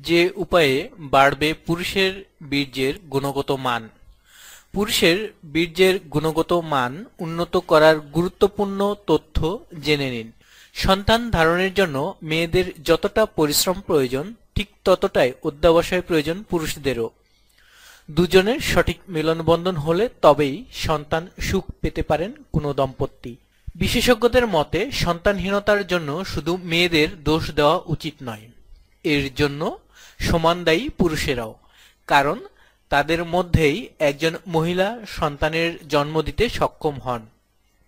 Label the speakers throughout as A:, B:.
A: যে উপায়ে বাড়বে পুরুষের বীর্যের গুণগত মান। পুরুষের বীর্যের গুণগত মান উন্নত করার গুরুত্বপূর্ণ তথ্য জেনে নিন। সন্তান ধারণের জন্য মেয়েদের যতটা পরিশ্রম প্রয়োজন ঠিক ততটাই অধ্যবসায় প্রয়োজন পুরুষদেরও। দুজনের সঠিক মিলনবন্ধন হলে তবেই সন্তান সুখ পেতে পারেন কোনো দম্পতি। বিশেষজ্ঞদের মতে সন্তানহীনতার জন্য শুধু মেয়েদের দোষ দেওয়া উচিত নয়, এর জন্য সমান দায়ী পুরুষেরাও, কারণ তাদের মধ্যেই একজন মহিলা সন্তানের জন্ম দিতে সক্ষম হন।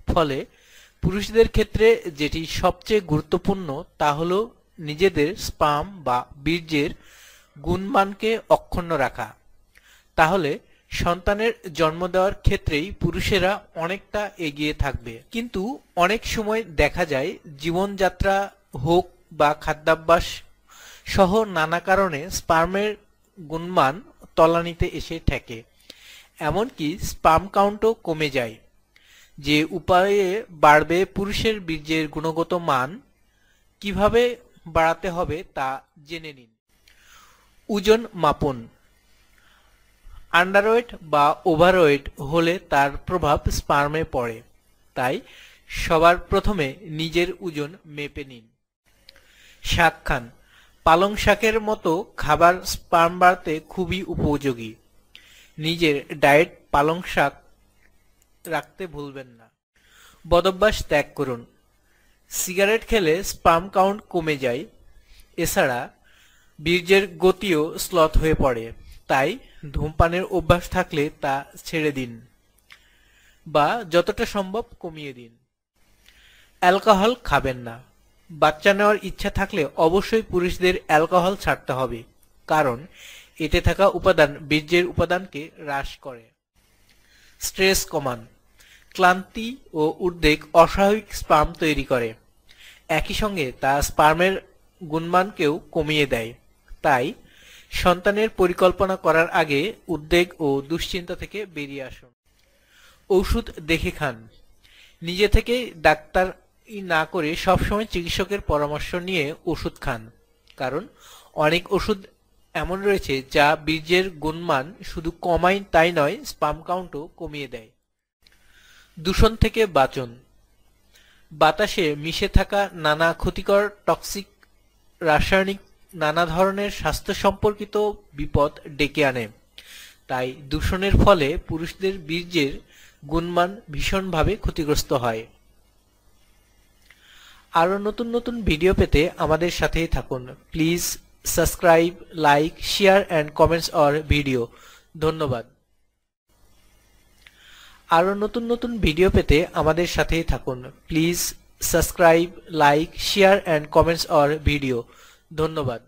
A: ফলে পুরুষদের ক্ষেত্রে যেটি সবচেয়ে গুরুত্বপূর্ণ তা হল নিজেদের স্পার্ম বা বীর্যের গুণমানকে অক্ষুণ্ণ রাখা। তাহলে সন্তানের জন্ম দেওয়ার ক্ষেত্রেই পুরুষেরা অনেকটা এগিয়ে থাকবে। কিন্তু অনেক সময় দেখা যায় জীবনযাত্রা হোক বা খাদ্যাভ্যাস সহ নানা কারণে স্পার্মের গুণমান তলানিতে এসে ঠেকে, এমনকি স্পার্ম কাউন্টও কমে যায়। যে উপায়ে বাড়বে পুরুষের বীর্যের গুণগত মান, কিভাবে বাড়াতে হবে তা জেনে নিন। ওজন মাপন। আন্ডারওয়েট বা ওভারওয়েট হলে তার প্রভাব স্পার্মে পড়ে, তাই সবার প্রথমে নিজের ওজন মেপে নিন। শাক খান। পালং শাকের মতো খাবার স্পার্ম বাড়তে খুবই উপযোগী। নিজের ডায়েট পালং শাক রাখতে ভুলবেন না। বদভ্যাস ত্যাগ করুন। সিগারেট খেলে স্পার্ম কাউন্ট কমে যায়, এছাড়া বীর্যের গতিও স্লথ হয়ে পড়ে, তাই ধূমপানের অভ্যাস থাকলে তা ছেড়ে দিন বা যতটা সম্ভব কমিয়ে দিন। অ্যালকোহল খাবেন না। বাচ্চা নেওয়ার ইচ্ছা থাকলে অবশ্যই পুরুষদের অ্যালকোহল ছাড়তে হবে, কারণ এতে থাকা উপাদান বীর্যের উপাদানকে হ্রাস করে। স্ট্রেস কমান। ক্লান্তি ও উদ্বেগ অস্বাভাবিক স্পার্ম তৈরি করে, একই সঙ্গে তা স্পার্মের গুণমানকেও কমিয়ে দেয়। তাই সন্তানের পরিকল্পনা করার আগে উদ্বেগ ও দুশ্চিন্তা থেকে বেরিয়ে আসুন। ওষুধ দেখে খান। নিজে থেকে ডাক্তার না করে সবসময় চিকিৎসকের পরামর্শ নিয়ে ওষুধ খান, কারণ অনেক ওষুধ এমন রয়েছে যা বীর্যের গুণমান শুধু কমায় তাই নয়, স্পার্ম কাউন্টও কমিয়ে দেয়। দূষণ থেকে বাঁচুন। বাতাসে মিশে থাকা নানা ক্ষতিকর টক্সিক রাসায়নিক নানা ধরনের স্বাস্থ্য সম্পর্কিত বিপদ ডেকে আনে, তাই দূষণের ফলে পুরুষদের বীর্যের গুণমান ভীষণভাবে ক্ষতিগ্রস্ত হয়। আরও নতুন নতুন ভিডিও পেতে আমাদের সাথেই থাকুন। Please subscribe, like, share and comments or video. ধন্যবাদ। আরও নতুন নতুন ভিডিও পেতে আমাদের সাথেই থাকুন। Please subscribe, like, share and comments or video. ধন্যবাদ।